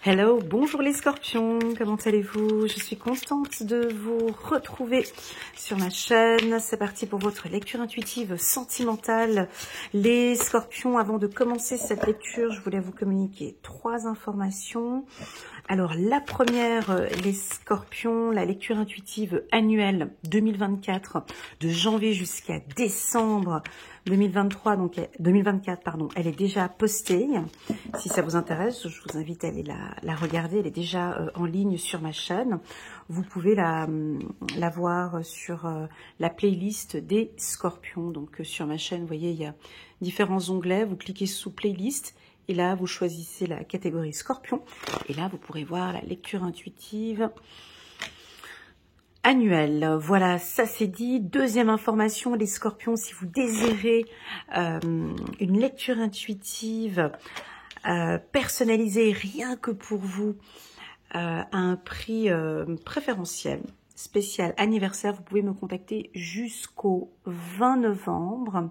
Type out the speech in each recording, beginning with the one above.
Hello, bonjour les scorpions, comment allez-vous? Je suis contente de vous retrouver sur ma chaîne. C'est parti pour votre lecture intuitive sentimentale. Les scorpions, avant de commencer cette lecture, je voulais vous communiquer 3 informations. Alors la première, les scorpions, la lecture intuitive annuelle 2024, de janvier jusqu'à décembre 2024, pardon, elle est déjà postée. Si ça vous intéresse, je vous invite à aller la regarder. Elle est déjà en ligne sur ma chaîne. Vous pouvez la voir sur la playlist des scorpions. Donc sur ma chaîne, vous voyez, il y a différents onglets. Vous cliquez sous playlist. Et là, vous choisissez la catégorie scorpion. Et là, vous pourrez voir la lecture intuitive annuelle. Voilà, ça c'est dit. Deuxième information, les scorpions, si vous désirez une lecture intuitive personnalisée rien que pour vous, à un prix préférentiel, spécial anniversaire, vous pouvez me contacter jusqu'au 20 novembre.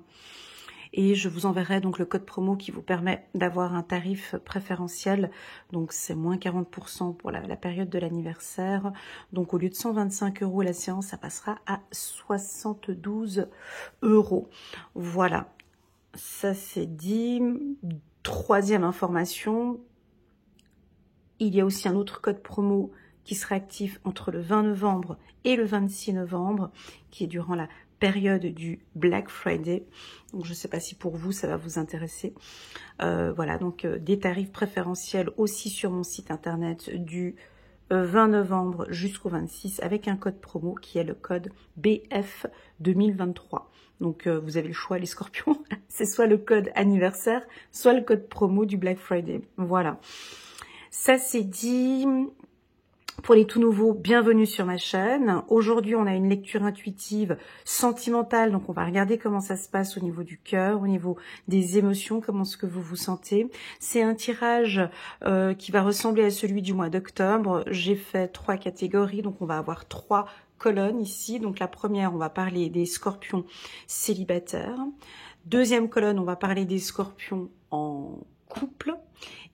Et je vous enverrai donc le code promo qui vous permet d'avoir un tarif préférentiel. Donc c'est moins 40% pour la période de l'anniversaire. Donc au lieu de 125 € la séance, ça passera à 72 €. Voilà, ça c'est dit. Troisième information, il y a aussi un autre code promo qui sera actif entre le 20 novembre et le 26 novembre, qui est durant la période du Black Friday. Donc je ne sais pas si pour vous ça va vous intéresser. Voilà, donc des tarifs préférentiels aussi sur mon site internet du 20 novembre jusqu'au 26 avec un code promo qui est le code BF 2023. Donc vous avez le choix les scorpions, c'est soit le code anniversaire, soit le code promo du Black Friday. Voilà, ça c'est dit. Pour les tout nouveaux, bienvenue sur ma chaîne. Aujourd'hui, on a une lecture intuitive sentimentale. Donc, on va regarder comment ça se passe au niveau du cœur, au niveau des émotions, comment est-ce que vous vous sentez. C'est un tirage qui va ressembler à celui du mois d'octobre. J'ai fait 3 catégories, donc on va avoir 3 colonnes ici. Donc, la première, on va parler des scorpions célibataires. Deuxième colonne, on va parler des scorpions en couple.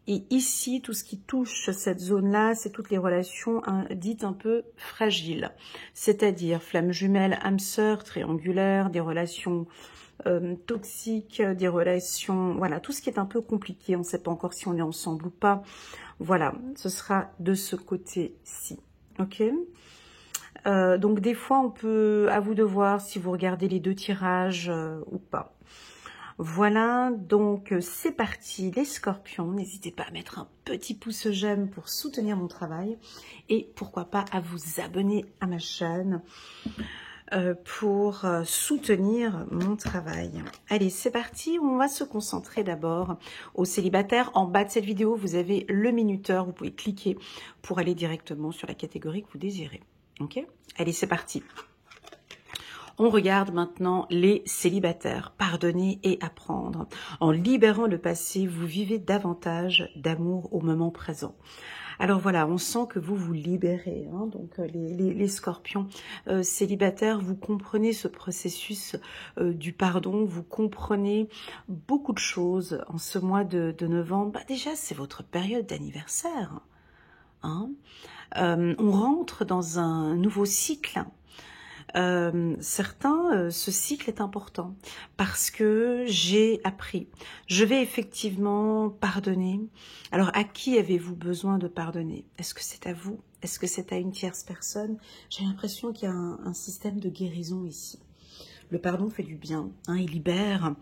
Et ici, tout ce qui touche cette zone-là, c'est toutes les relations dites un peu fragiles. C'est-à-dire flamme jumelle, âme sœur, triangulaire, des relations toxiques, des relations... Voilà, tout ce qui est un peu compliqué. On ne sait pas encore si on est ensemble ou pas. Voilà, ce sera de ce côté-ci. Ok ? Donc des fois, on peut, à vous de voir si vous regardez les 2 tirages ou pas. Voilà, donc c'est parti les scorpions. N'hésitez pas à mettre un petit pouce j'aime pour soutenir mon travail. Et pourquoi pas à vous abonner à ma chaîne pour soutenir mon travail. Allez, c'est parti. On va se concentrer d'abord aux célibataires. En bas de cette vidéo, vous avez le minuteur. Vous pouvez cliquer pour aller directement sur la catégorie que vous désirez. Ok ? Allez, c'est parti. On regarde maintenant les célibataires. Pardonner et apprendre. En libérant le passé, vous vivez davantage d'amour au moment présent. Alors voilà, on sent que vous vous libérez. Hein, donc les scorpions célibataires, vous comprenez ce processus du pardon. Vous comprenez beaucoup de choses en ce mois de novembre. Bah, déjà, c'est votre période d'anniversaire. Hein, on rentre dans un nouveau cycle. Certains, ce cycle est important parce que j'ai appris. Je vais effectivement pardonner. Alors, à qui avez-vous besoin de pardonner? Est-ce que c'est à vous? Est-ce que c'est à une tierce personne? J'ai l'impression qu'il y a un système de guérison ici. Le pardon fait du bien, hein, il libère.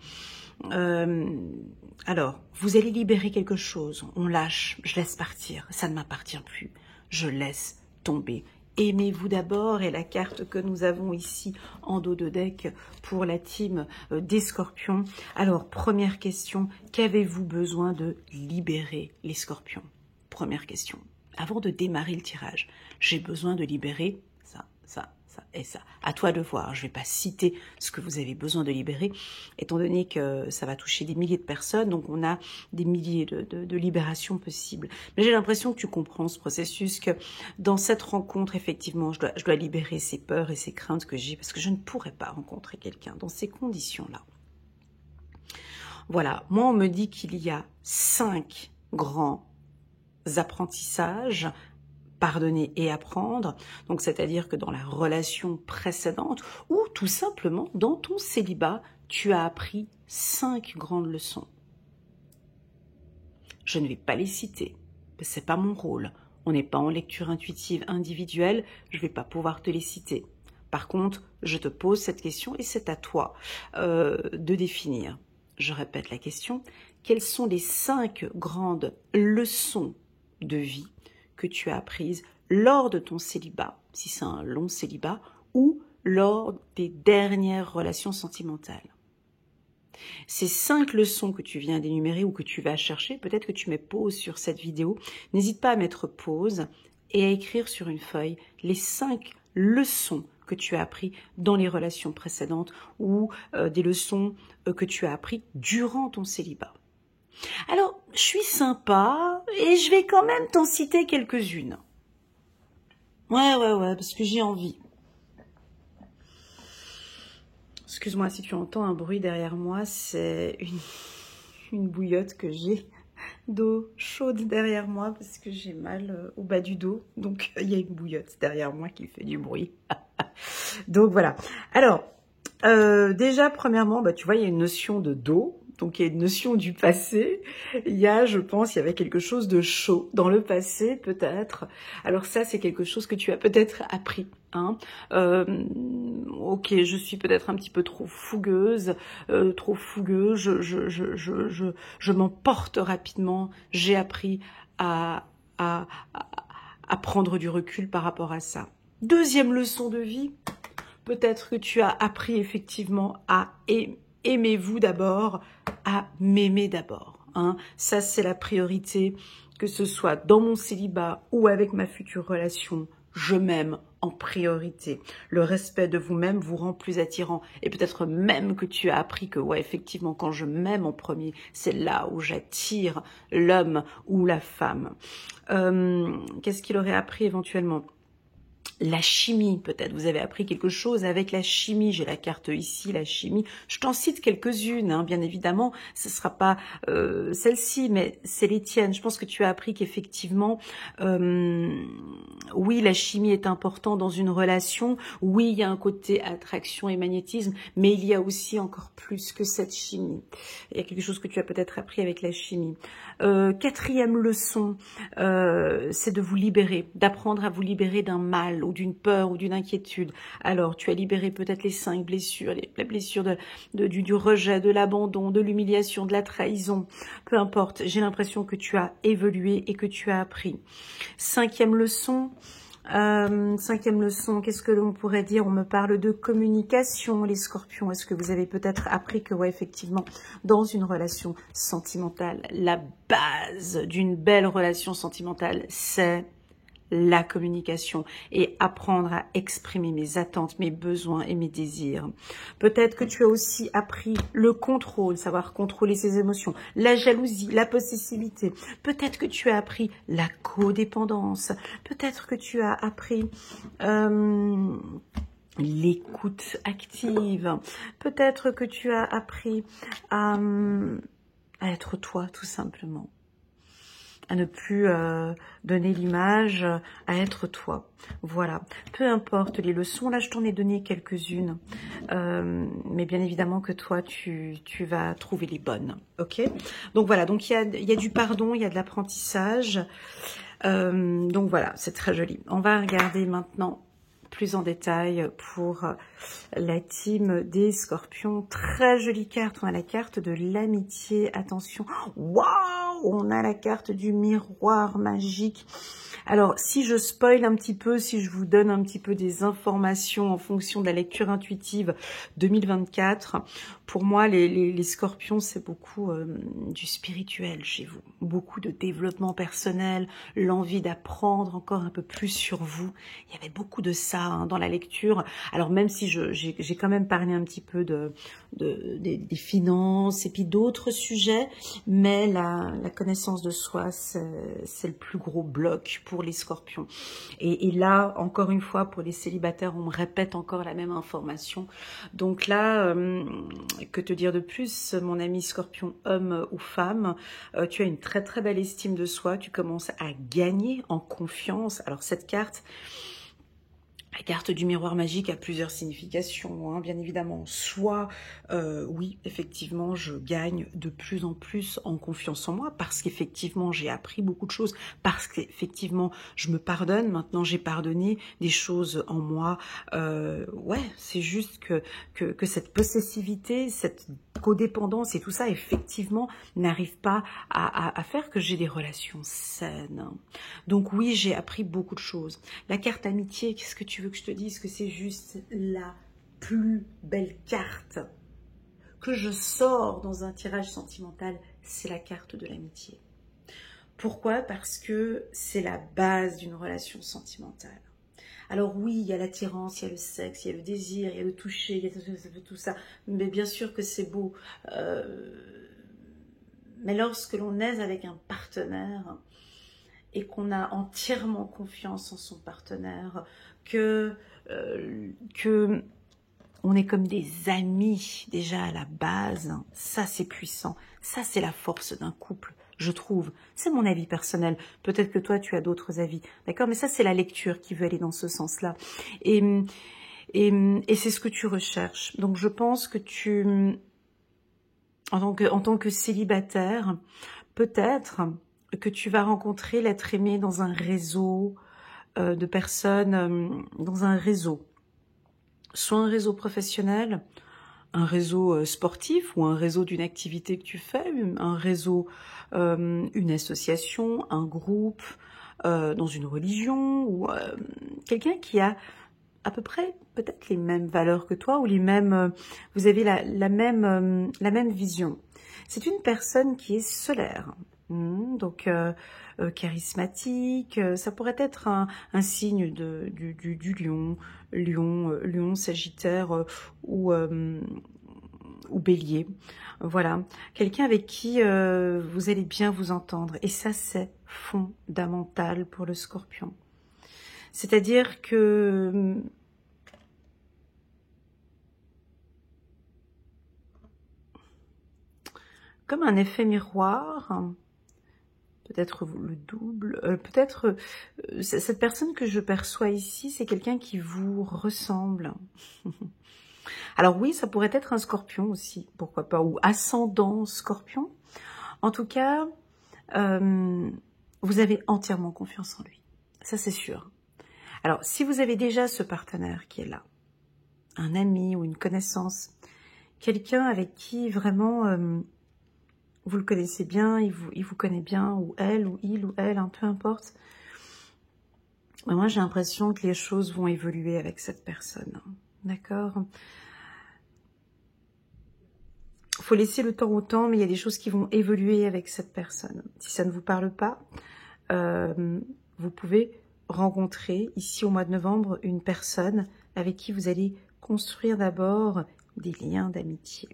Alors, vous allez libérer quelque chose. On lâche, je laisse partir. Ça ne m'appartient plus. Je laisse tomber. Aimez-vous d'abord est la carte que nous avons ici en dos de deck pour la team des scorpions. Alors, première question, qu'avez-vous besoin de libérer les scorpions? Première question. Avant de démarrer le tirage, j'ai besoin de libérer ça, ça, ça et ça. À toi de voir, je ne vais pas citer ce que vous avez besoin de libérer, étant donné que ça va toucher des milliers de personnes, donc on a des milliers de libérations possibles. Mais j'ai l'impression que tu comprends ce processus, que dans cette rencontre, effectivement, je dois libérer ces peurs et ces craintes que j'ai, parce que je ne pourrais pas rencontrer quelqu'un dans ces conditions-là. Voilà, moi on me dit qu'il y a 5 grands apprentissages, pardonner et apprendre, donc c'est-à-dire que dans la relation précédente ou tout simplement dans ton célibat, tu as appris 5 grandes leçons. Je ne vais pas les citer, c'est pas mon rôle. On n'est pas en lecture intuitive individuelle, je ne vais pas pouvoir te les citer. Par contre, je te pose cette question et c'est à toi de définir. Je répète la question, quelles sont les 5 grandes leçons de vie que tu as apprises lors de ton célibat, si c'est un long célibat, ou lors des dernières relations sentimentales? Ces 5 leçons que tu viens d'énumérer ou que tu vas chercher, peut-être que tu mets pause sur cette vidéo, n'hésite pas à mettre pause et à écrire sur une feuille les 5 leçons que tu as appris dans les relations précédentes ou des leçons que tu as appris durant ton célibat. Alors, je suis sympa et je vais quand même t'en citer quelques-unes. Ouais, parce que j'ai envie. Excuse-moi si tu entends un bruit derrière moi, c'est une bouillotte que j'ai d'eau chaude derrière moi parce que j'ai mal au bas du dos. Donc, il y a une bouillotte derrière moi qui fait du bruit. Donc, voilà. Alors, déjà, premièrement, tu vois, il y a une notion de dos. Donc, il y a une notion du passé. Il y a, je pense, il y avait quelque chose de chaud dans le passé, peut-être. Alors ça, c'est quelque chose que tu as peut-être appris. Hein. Ok, je suis peut-être un petit peu trop fougueuse, je m'emporte rapidement. J'ai appris à prendre du recul par rapport à ça. Deuxième leçon de vie, peut-être que tu as appris effectivement à aimez-vous d'abord, à m'aimer d'abord. Hein. Ça, c'est la priorité, que ce soit dans mon célibat ou avec ma future relation. Je m'aime en priorité. Le respect de vous-même vous rend plus attirant. Et peut-être même que tu as appris que, ouais, effectivement, quand je m'aime en premier, c'est là où j'attire l'homme ou la femme. Qu'est-ce qu'il aurait appris éventuellement ? La chimie, peut-être, vous avez appris quelque chose avec la chimie. J'ai la carte ici, la chimie. Je t'en cite quelques-unes, hein, bien évidemment. Ce ne sera pas celle-ci, mais c'est les tiennes. Je pense que tu as appris qu'effectivement, oui, la chimie est importante dans une relation. Oui, il y a un côté attraction et magnétisme, mais il y a aussi encore plus que cette chimie. Il y a quelque chose que tu as peut-être appris avec la chimie. Quatrième leçon, c'est de vous libérer, d'apprendre à vous libérer d'un mal ou d'une peur ou d'une inquiétude. Alors, tu as libéré peut-être les 5 blessures, les blessures du rejet, de l'abandon, de l'humiliation, de la trahison. Peu importe, j'ai l'impression que tu as évolué et que tu as appris. Cinquième leçon, qu'est-ce que l'on pourrait dire? On me parle de communication, les scorpions. Est-ce que vous avez peut-être appris que, ouais, effectivement, dans une relation sentimentale, la base d'une belle relation sentimentale, c'est la communication et apprendre à exprimer mes attentes, mes besoins et mes désirs. Peut-être que tu as aussi appris le contrôle, savoir contrôler ses émotions, la jalousie, la possessivité. Peut-être que tu as appris la codépendance. Peut-être que tu as appris l'écoute active. Peut-être que tu as appris à être toi, tout simplement. À ne plus donner l'image, à être toi. Voilà. Peu importe les leçons, là je t'en ai donné quelques-unes, mais bien évidemment que toi tu vas trouver les bonnes. Ok. Donc voilà, donc il y a du pardon, il y a de l'apprentissage. Donc voilà, c'est très joli. On va regarder maintenant plus en détail pour la team des scorpions. Très jolie carte. On a la carte de l'amitié. Attention. Waouh! On a la carte du miroir magique. Alors, si je spoil un petit peu, si je vous donne un petit peu des informations en fonction de la lecture intuitive 2024, pour moi, les scorpions, c'est beaucoup du spirituel chez vous. Beaucoup de développement personnel, l'envie d'apprendre encore un peu plus sur vous. Il y avait beaucoup de ça hein, dans la lecture. Alors, même si j'ai quand même parlé un petit peu des finances et puis d'autres sujets, mais la connaissance de soi, c'est le plus gros bloc pour les scorpions. Et là, encore une fois, pour les célibataires, on me répète encore la même information. Donc là, Que te dire de plus, mon ami Scorpion, homme ou femme, tu as une très très belle estime de soi, tu commences à gagner en confiance. Alors cette carte, la carte du miroir magique a plusieurs significations, hein, bien évidemment. Soit, oui, effectivement, je gagne de plus en plus en confiance en moi, parce qu'effectivement, j'ai appris beaucoup de choses, parce qu'effectivement, je me pardonne. Maintenant, j'ai pardonné des choses en moi. Ouais, c'est juste que cette possessivité, cette codépendance et tout ça, effectivement, n'arrive pas à faire que j'ai des relations saines. Donc oui, j'ai appris beaucoup de choses. La carte amitié, qu'est-ce que tu veux que je te dise? Que c'est juste la plus belle carte que je sors dans un tirage sentimental, c'est la carte de l'amitié. Pourquoi? Parce que c'est la base d'une relation sentimentale. Alors oui, il y a l'attirance, il y a le sexe, il y a le désir, il y a le toucher, il y a tout ça. Mais bien sûr que c'est beau. Mais lorsque l'on est avec un partenaire et qu'on a entièrement confiance en son partenaire, que on est comme des amis déjà à la base, ça c'est puissant, ça c'est la force d'un couple, je trouve. C'est mon avis personnel, peut-être que toi tu as d'autres avis, d'accord? Mais ça c'est la lecture qui veut aller dans ce sens-là. Et c'est ce que tu recherches. Donc je pense que tu, en tant que célibataire, peut-être que tu vas rencontrer l'être aimé dans un réseau de personnes, dans un réseau. Soit un réseau professionnel, un réseau sportif ou un réseau d'une activité que tu fais, un réseau, une association, un groupe, dans une religion, ou quelqu'un qui a à peu près peut-être les mêmes valeurs que toi ou les mêmes, vous avez la même vision. C'est une personne qui est solaire, donc charismatique. Ça pourrait être un signe du lion, sagittaire ou bélier. Voilà, quelqu'un avec qui vous allez bien vous entendre. Et ça, c'est fondamental pour le Scorpion. C'est-à-dire que comme un effet miroir, peut-être le double, peut-être cette personne que je perçois ici, c'est quelqu'un qui vous ressemble. Alors oui, ça pourrait être un Scorpion aussi, pourquoi pas, ou ascendant Scorpion. En tout cas, vous avez entièrement confiance en lui, ça c'est sûr. Alors, si vous avez déjà ce partenaire qui est là, un ami ou une connaissance, quelqu'un avec qui vraiment vous le connaissez bien, il vous connaît bien, ou il ou elle, peu importe. Mais moi, j'ai l'impression que les choses vont évoluer avec cette personne. D'accord? Il faut laisser le temps au temps, mais il y a des choses qui vont évoluer avec cette personne. Si ça ne vous parle pas, vous pouvez rencontrer ici au mois de novembre une personne avec qui vous allez construire d'abord des liens d'amitié.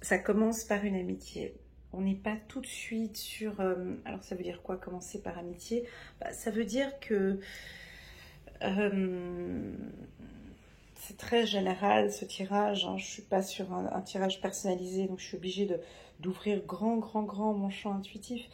Ça commence par une amitié. On n'est pas tout de suite sur... alors ça veut dire quoi, commencer par amitié? Ça veut dire que... c'est très général ce tirage, hein. Je ne suis pas sur un tirage personnalisé, donc je suis obligée d'ouvrir grand mon champ intuitif.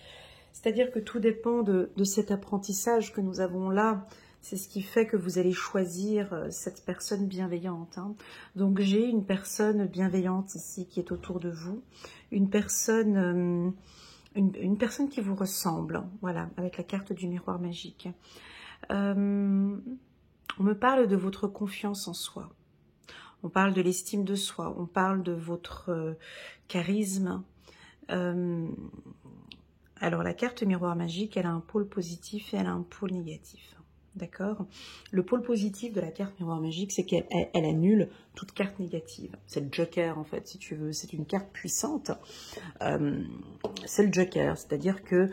C'est-à-dire que tout dépend de cet apprentissage que nous avons là. C'est ce qui fait que vous allez choisir cette personne bienveillante, hein. Donc j'ai une personne bienveillante ici qui est autour de vous, une personne qui vous ressemble, voilà, avec la carte du miroir magique. On me parle de votre confiance en soi, on parle de l'estime de soi, on parle de votre charisme. Alors la carte miroir magique, elle a un pôle positif et elle a un pôle négatif. D'accord? Le pôle positif de la carte miroir magique, c'est qu'elle annule toute carte négative. C'est le joker, en fait, si tu veux. C'est une carte puissante. C'est le joker, c'est-à-dire que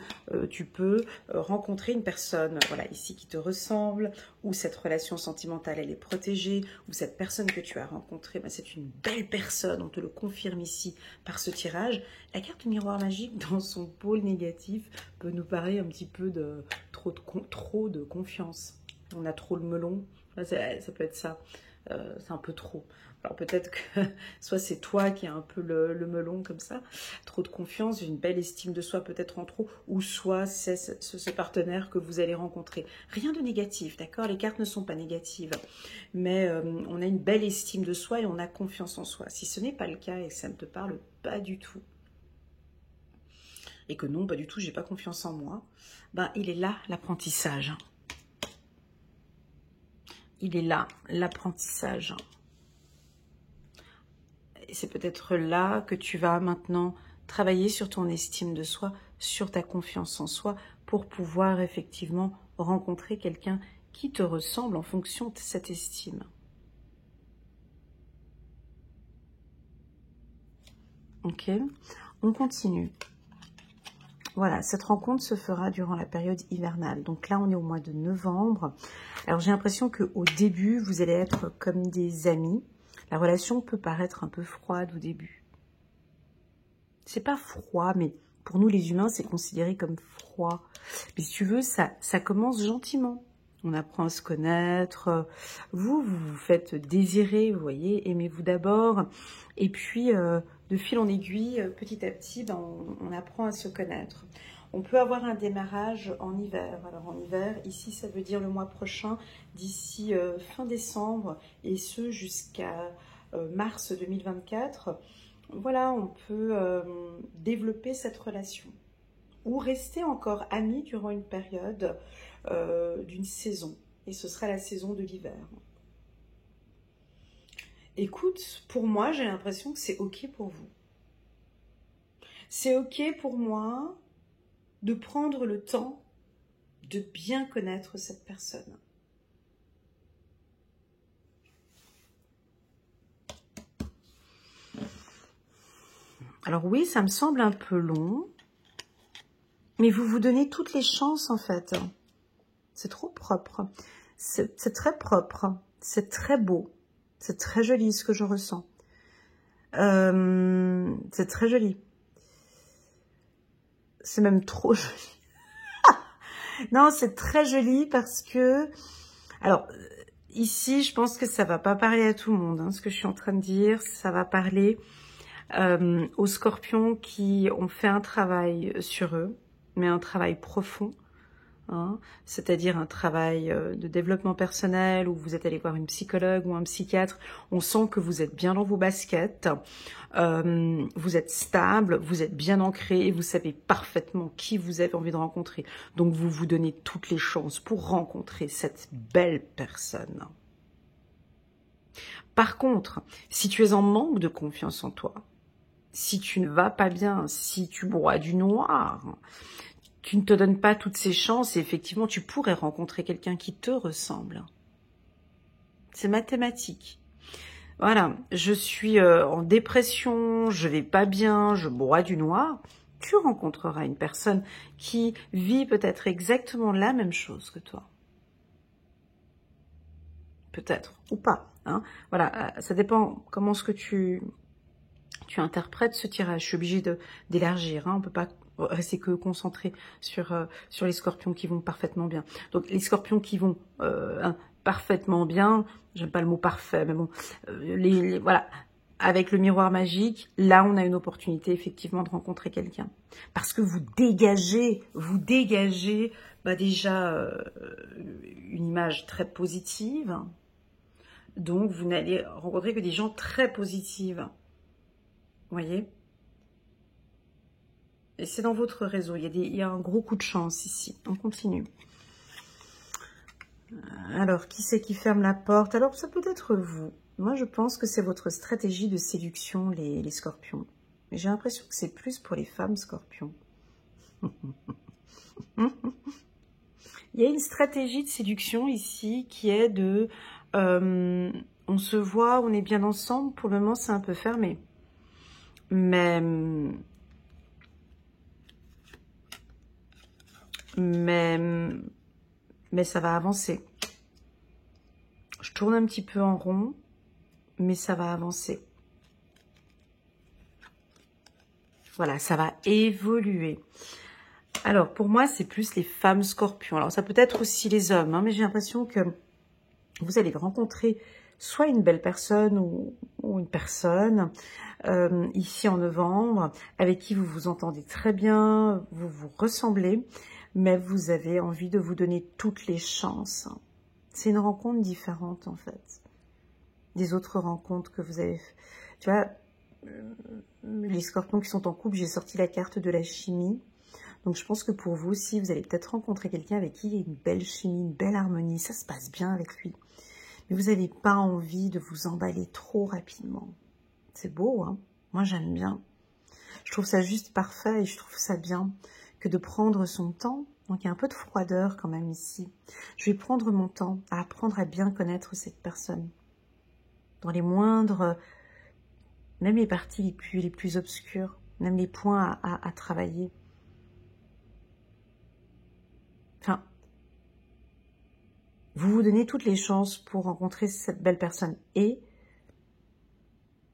tu peux rencontrer une personne, voilà, ici, qui te ressemble, ou cette relation sentimentale, elle est protégée, ou cette personne que tu as rencontrée, ben, c'est une belle personne, on te le confirme ici par ce tirage. La carte miroir magique, dans son pôle négatif, peut nous parler un petit peu de trop de confiance. On a trop le melon, Ça peut être ça. C'est un peu trop. Alors peut-être que soit c'est toi qui as un peu le melon comme ça, trop de confiance, une belle estime de soi peut-être en trop, ou soit c'est ce partenaire que vous allez rencontrer. Rien de négatif, d'accord? Les cartes ne sont pas négatives, mais on a une belle estime de soi et on a confiance en soi. Si ce n'est pas le cas et que ça ne te parle pas du tout, et que non, pas du tout, j'ai pas confiance en moi, ben il est là l'apprentissage. Il est là l'apprentissage. Et c'est peut-être là que tu vas maintenant travailler sur ton estime de soi, sur ta confiance en soi, pour pouvoir effectivement rencontrer quelqu'un qui te ressemble en fonction de cette estime. Ok, on continue. Voilà, cette rencontre se fera durant la période hivernale. Donc là, on est au mois de novembre. Alors, j'ai l'impression qu'au début, vous allez être comme des amis. La relation peut paraître un peu froide au début. C'est pas froid, mais pour nous, les humains, c'est considéré comme froid. Mais si tu veux, ça commence gentiment. On apprend à se connaître. Vous vous faites désirer, vous voyez. Aimez-vous d'abord. Et puis, de fil en aiguille, petit à petit, ben, on apprend à se connaître. On peut avoir un démarrage en hiver. Alors en hiver, ici, ça veut dire le mois prochain, d'ici fin décembre, et ce jusqu'à mars 2024. Voilà, on peut développer cette relation. Ou rester encore amis durant une période d'une saison. Et ce sera la saison de l'hiver. Écoute, pour moi, j'ai l'impression que c'est OK pour vous. C'est OK pour moi de prendre le temps de bien connaître cette personne. Alors oui, ça me semble un peu long, mais vous vous donnez toutes les chances en fait. C'est trop propre. C'est très propre. C'est très beau. C'est très joli ce que je ressens. C'est très joli. C'est même trop joli. Non, c'est très joli parce que... Alors, ici, je pense que ça va pas parler à tout le monde. Hein, ce que je suis en train de dire, ça va parler aux scorpions qui ont fait un travail sur eux, mais un travail profond. Hein, c'est-à-dire un travail de développement personnel où vous êtes allé voir une psychologue ou un psychiatre. On sent que vous êtes bien dans vos baskets, vous êtes stable, vous êtes bien ancré et vous savez parfaitement qui vous avez envie de rencontrer. Donc vous vous donnez toutes les chances pour rencontrer cette belle personne. Par contre, si tu es en manque de confiance en toi, si tu ne vas pas bien, si tu bois du noir, tu ne te donnes pas toutes ces chances et effectivement, tu pourrais rencontrer quelqu'un qui te ressemble. C'est mathématique. Voilà, je suis en dépression, je vais pas bien, je bois du noir. Tu rencontreras une personne qui vit peut-être exactement la même chose que toi. Peut-être, ou pas. Hein. Voilà, ça dépend comment est-ce que tu interprètes ce tirage. Je suis obligée d'élargir, hein. On ne peut pas rester que concentré sur les scorpions qui vont parfaitement bien. Donc les scorpions qui vont parfaitement bien, j'aime pas le mot parfait, mais bon, voilà, avec le miroir magique, là on a une opportunité effectivement de rencontrer quelqu'un. Parce que vous dégagez déjà une image très positive, donc vous n'allez rencontrer que des gens très positifs. Vous voyez? Et c'est dans votre réseau. Il y a un gros coup de chance ici. On continue. Alors, qui c'est qui ferme la porte? Alors, ça peut être vous. Moi, je pense que c'est votre stratégie de séduction, les scorpions. Mais j'ai l'impression que c'est plus pour les femmes scorpions. Il y a une stratégie de séduction ici qui est de... on se voit, on est bien ensemble. Pour le moment, c'est un peu fermé. Mais ça va avancer. Je tourne un petit peu en rond, mais ça va avancer. Voilà, ça va évoluer. Alors, pour moi, c'est plus les femmes scorpions. Alors, ça peut être aussi les hommes, hein, mais j'ai l'impression que vous allez rencontrer soit une belle personne ou une personne ici en novembre, avec qui vous vous entendez très bien, vous vous ressemblez, mais vous avez envie de vous donner toutes les chances. C'est une rencontre différente en fait, des autres rencontres que vous avez. Tu vois, les scorpions qui sont en couple, j'ai sorti la carte de la chimie. Donc je pense que pour vous aussi, vous allez peut-être rencontrer quelqu'un avec qui il y a une belle chimie, une belle harmonie, ça se passe bien avec lui. Mais vous n'avez pas envie de vous emballer trop rapidement. C'est beau, hein? Moi j'aime bien. Je trouve ça juste parfait et je trouve ça bien que de prendre son temps. Donc il y a un peu de froideur quand même ici. Je vais prendre mon temps à apprendre à bien connaître cette personne. Dans les moindres, même les parties les plus obscures, même les points à travailler. Enfin, vous vous donnez toutes les chances pour rencontrer cette belle personne. Et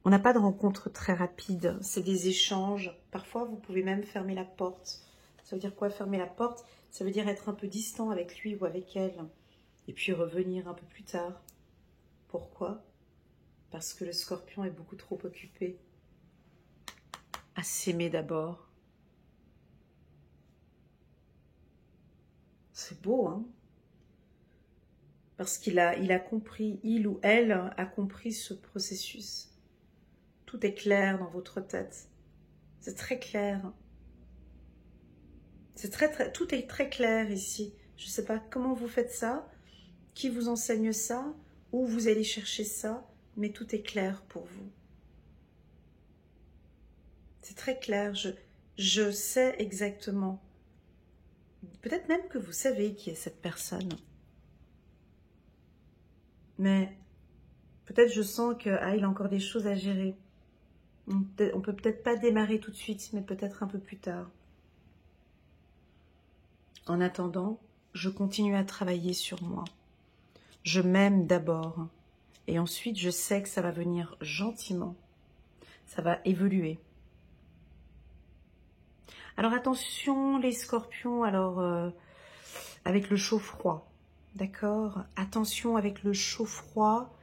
on n'a pas de rencontre très rapide, c'est des échanges. Parfois, vous pouvez même fermer la porte. Ça veut dire quoi, fermer la porte? Ça veut dire être un peu distant avec lui ou avec elle. Et puis revenir un peu plus tard. Pourquoi? Parce que le scorpion est beaucoup trop occupé à s'aimer d'abord. C'est beau, hein? Parce qu'il a compris, il ou elle a compris ce processus. Tout est clair dans votre tête. C'est très clair. Tout est très clair ici. Je ne sais pas comment vous faites ça, qui vous enseigne ça, où vous allez chercher ça, mais tout est clair pour vous. C'est très clair, je sais exactement. Peut-être même que vous savez qui est cette personne. Mais peut-être je sens qu'il a encore des choses à gérer. On peut peut-être pas démarrer tout de suite, mais peut-être un peu plus tard. En attendant, je continue à travailler sur moi. Je m'aime d'abord. Et ensuite, je sais que ça va venir gentiment. Ça va évoluer. Alors attention les scorpions, avec le chaud-froid. D'accord? Attention avec le chaud-froid.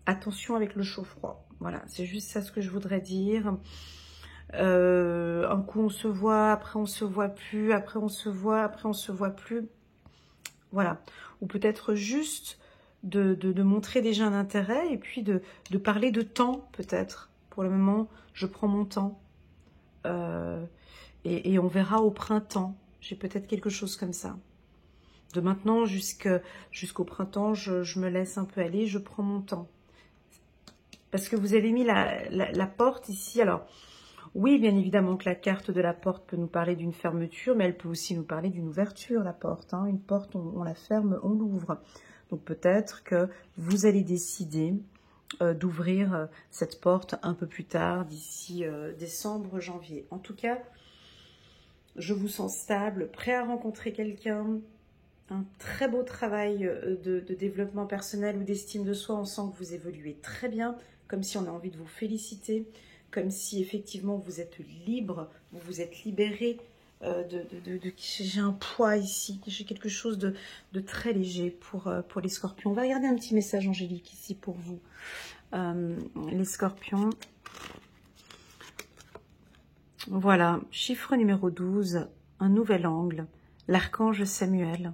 Attention avec le chaud-froid. Voilà, c'est juste ça ce que je voudrais dire. Un coup on se voit, après on se voit plus, après on se voit, après on se voit plus. Voilà. Ou peut-être juste de montrer déjà un intérêt et puis de parler de temps peut-être. Pour le moment, je prends mon temps. Et on verra au printemps. J'ai peut-être quelque chose comme ça. De maintenant jusqu'au printemps, je me laisse un peu aller, je prends mon temps. Parce que vous avez mis la porte ici. Alors, oui, bien évidemment que la carte de la porte peut nous parler d'une fermeture, mais elle peut aussi nous parler d'une ouverture, la porte. Hein. Une porte, on la ferme, on l'ouvre. Donc peut-être que vous allez décider d'ouvrir cette porte un peu plus tard, d'ici décembre, janvier. En tout cas, je vous sens stable, prêt à rencontrer quelqu'un. Un très beau travail de développement personnel ou d'estime de soi. On sent que vous évoluez très bien, comme si on a envie de vous féliciter, comme si effectivement vous êtes libre, vous vous êtes libéré. J'ai un poids ici, j'ai quelque chose de très léger pour les scorpions. On va regarder un petit message angélique ici pour vous, les scorpions. Voilà, chiffre numéro 12, un nouvel angle, l'archange Samuel.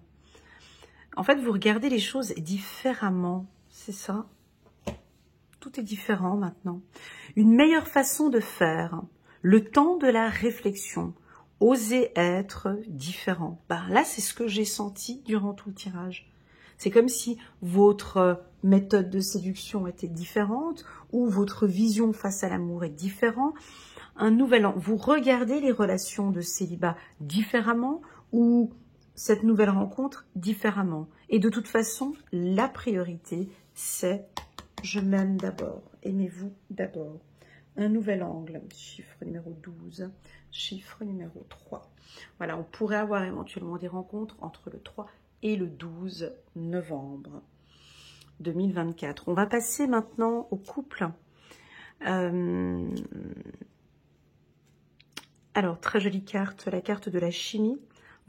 En fait, vous regardez les choses différemment, c'est ça. Tout est différent maintenant. Une meilleure façon de faire, le temps de la réflexion, oser être différent. Ben, là, c'est ce que j'ai senti durant tout le tirage. C'est comme si votre méthode de séduction était différente ou votre vision face à l'amour est différente. Un nouvel an, vous regardez les relations de célibat différemment ou cette nouvelle rencontre différemment. Et de toute façon, la priorité, c'est je m'aime d'abord, aimez-vous d'abord. Un nouvel angle, chiffre numéro 12, chiffre numéro 3. Voilà, on pourrait avoir éventuellement des rencontres entre le 3 et le 12 novembre 2024. On va passer maintenant au couple. Alors, très jolie carte, la carte de la chimie.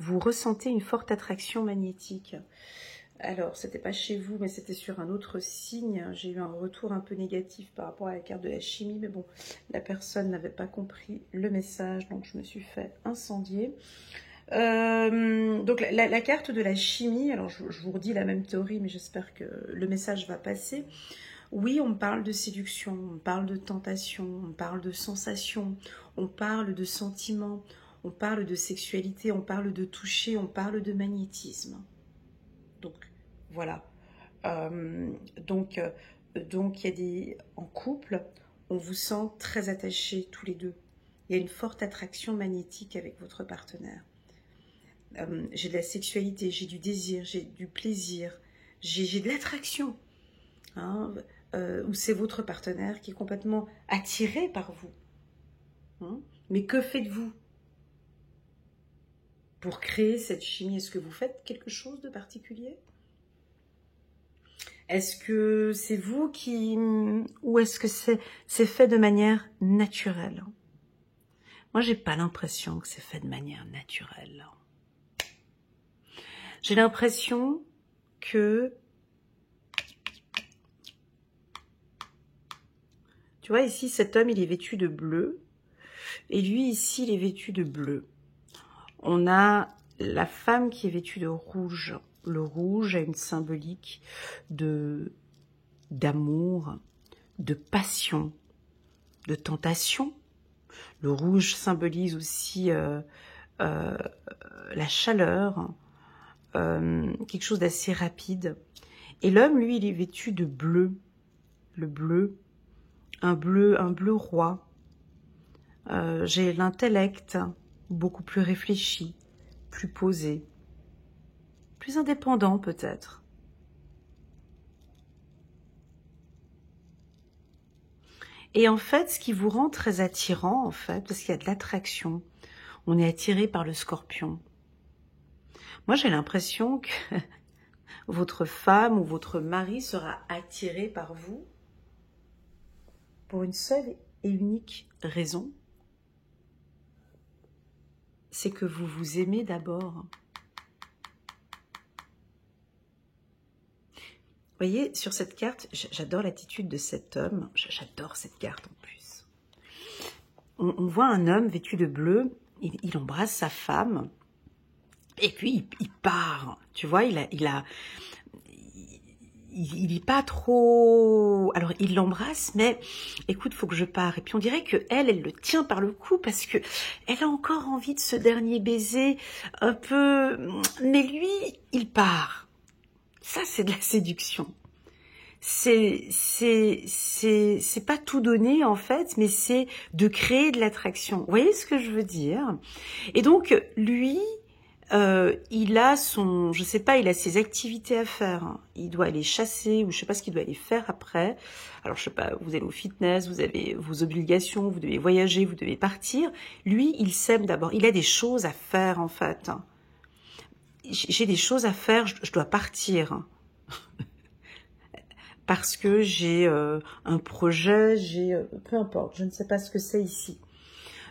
vous ressentez une forte attraction magnétique. Alors, c'était pas chez vous, mais c'était sur un autre signe. J'ai eu un retour un peu négatif par rapport à la carte de la chimie, mais bon, la personne n'avait pas compris le message, donc je me suis fait incendier. Donc, la carte de la chimie, alors je vous redis la même théorie, mais j'espère que le message va passer. Oui, on parle de séduction, on parle de tentation, on parle de sensation, on parle de sentiments, on parle de sexualité, on parle de toucher, on parle de magnétisme. Donc, voilà. Donc, il y a des... En couple, on vous sent très attachés tous les deux. Il y a une forte attraction magnétique avec votre partenaire. J'ai de la sexualité, j'ai du désir, j'ai du plaisir, j'ai de l'attraction. Hein, ou c'est votre partenaire qui est complètement attiré par vous. Hein, mais que faites-vous pour créer cette chimie? Est-ce que vous faites quelque chose de particulier? Est-ce que c'est vous qui... Ou est-ce que c'est fait de manière naturelle? Moi, j'ai pas l'impression que c'est fait de manière naturelle. J'ai l'impression que... Tu vois, ici, cet homme, il est vêtu de bleu. Et lui, ici, il est vêtu de bleu. On a la femme qui est vêtue de rouge. Le rouge a une symbolique d'amour, de passion, de tentation. Le rouge symbolise aussi la chaleur, quelque chose d'assez rapide. Et l'homme, lui, il est vêtu de bleu. Le bleu, un bleu roi. J'ai l'intellect beaucoup plus réfléchi, plus posé, plus indépendant peut-être. Et en fait, ce qui vous rend très attirant, en fait, parce qu'il y a de l'attraction, on est attiré par le scorpion. Moi, j'ai l'impression que votre femme ou votre mari sera attiré par vous pour une seule et unique raison. C'est que vous vous aimez d'abord. Vous voyez, sur cette carte, j'adore l'attitude de cet homme. J'adore cette carte en plus. On voit un homme vêtu de bleu, il embrasse sa femme, et puis il part. Tu vois, il n'est pas trop... Alors, il l'embrasse, mais écoute, faut que je pars. Et puis, on dirait que elle le tient par le cou parce que elle a encore envie de ce dernier baiser un peu... Mais lui, il part. Ça, c'est de la séduction. C'est pas tout donner, en fait, mais c'est de créer de l'attraction. Vous voyez ce que je veux dire? Et donc, lui... il a son, je sais pas, il a ses activités à faire. Hein. Il doit aller chasser ou je sais pas ce qu'il doit aller faire après. Alors je sais pas, vous allez au fitness, vous avez vos obligations, vous devez voyager, vous devez partir. Lui, il s'aime d'abord. Il a des choses à faire en fait. J'ai des choses à faire, je dois partir. Parce que j'ai un projet, peu importe, je ne sais pas ce que c'est ici.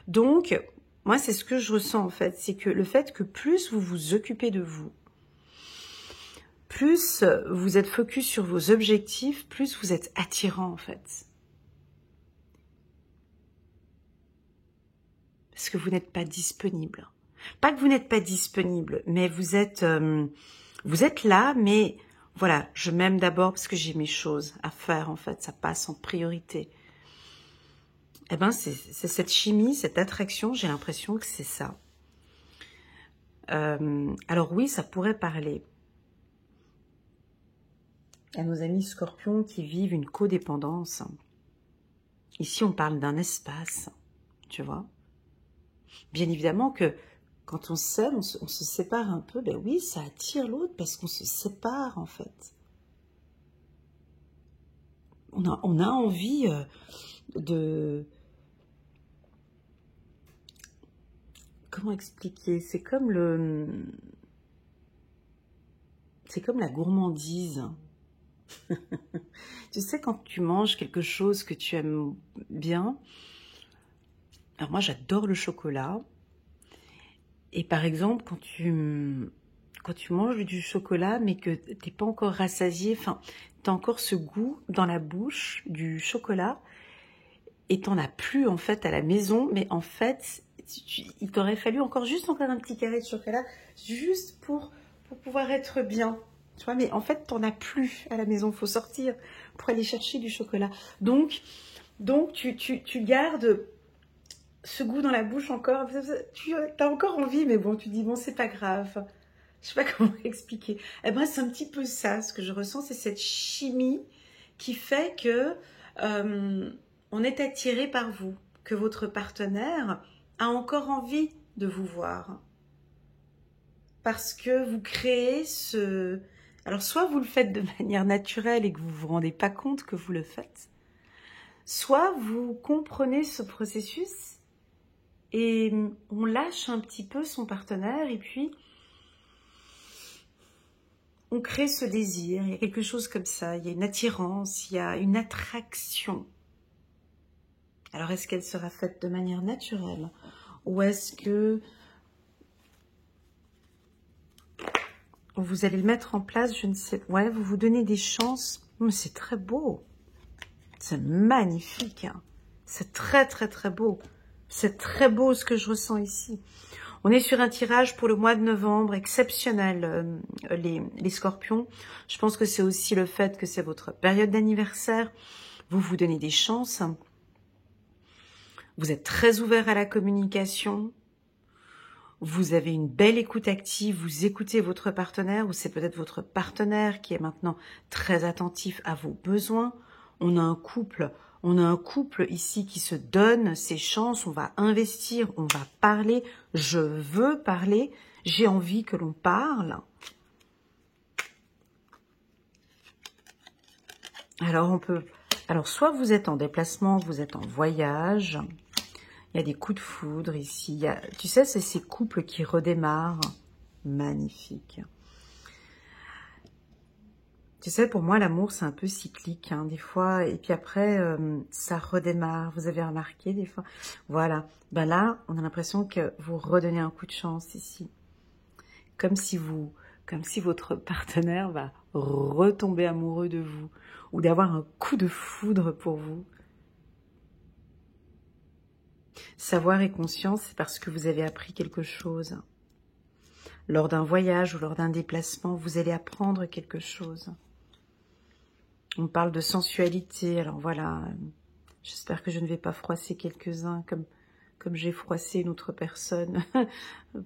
Donc, moi, c'est ce que je ressens en fait, c'est que le fait que plus vous vous occupez de vous, plus vous êtes focus sur vos objectifs, plus vous êtes attirant en fait. Parce que vous n'êtes pas disponible. Pas que vous n'êtes pas disponible, mais vous êtes là, mais voilà, je m'aime d'abord parce que j'ai mes choses à faire en fait, ça passe en priorité. Eh ben, c'est cette chimie, cette attraction, j'ai l'impression que c'est ça. Alors oui, ça pourrait parler à nos amis scorpions qui vivent une codépendance. Ici, on parle d'un espace, tu vois. Bien évidemment que quand on s'aime, on se sépare un peu, ben oui, ça attire l'autre parce qu'on se sépare en fait. On a envie de... Comment expliquer? C'est comme la gourmandise. Tu sais, quand tu manges quelque chose que tu aimes bien, alors moi j'adore le chocolat, Et par exemple, quand tu manges du chocolat, mais que t'es pas encore rassasié, enfin, t'as encore ce goût dans la bouche du chocolat, et t'en as plus en fait à la maison, mais en fait, il t'aurait fallu juste encore un petit carré de chocolat, juste pour pouvoir être bien. Tu vois, mais en fait, t'en as plus à la maison, faut sortir pour aller chercher du chocolat. Donc tu gardes ce goût dans la bouche encore, tu as encore envie, mais bon, tu dis, bon, c'est pas grave. Je sais pas comment expliquer. Eh ben, c'est un petit peu ça, ce que je ressens, c'est cette chimie qui fait que on est attiré par vous, que votre partenaire a encore envie de vous voir. Parce que vous créez ce... Alors, soit vous le faites de manière naturelle et que vous ne vous rendez pas compte que vous le faites, soit vous comprenez ce processus et on lâche un petit peu son partenaire et puis on crée ce désir, il y a quelque chose comme ça, il y a une attirance, il y a une attraction. Alors est-ce qu'elle sera faite de manière naturelle ou est-ce que vous allez le mettre en place, je ne sais pas, ouais, vous vous donnez des chances, mais c'est très beau, c'est magnifique, hein. C'est très très très beau, c'est très beau ce que je ressens ici. On est sur un tirage pour le mois de novembre exceptionnel, les scorpions. Je pense que c'est aussi le fait que c'est votre période d'anniversaire. Vous vous donnez des chances. Vous êtes très ouvert à la communication. Vous avez une belle écoute active. Vous écoutez votre partenaire ou c'est peut-être votre partenaire qui est maintenant très attentif à vos besoins. On a un couple ici qui se donne ses chances, on va investir, on va parler, je veux parler, j'ai envie que l'on parle. Alors soit vous êtes en déplacement, vous êtes en voyage, il y a des coups de foudre ici, tu sais, c'est ces couples qui redémarrent, magnifique. Tu sais, pour moi, l'amour, c'est un peu cyclique, hein, des fois. Et puis après, ça redémarre. Vous avez remarqué, des fois. Voilà. Ben là, on a l'impression que vous redonnez un coup de chance ici. Comme si votre partenaire va retomber amoureux de vous. Ou d'avoir un coup de foudre pour vous. Savoir et conscience, c'est parce que vous avez appris quelque chose. Lors d'un voyage ou lors d'un déplacement, vous allez apprendre quelque chose. On parle de sensualité, alors voilà, j'espère que je ne vais pas froisser quelques-uns comme j'ai froissé une autre personne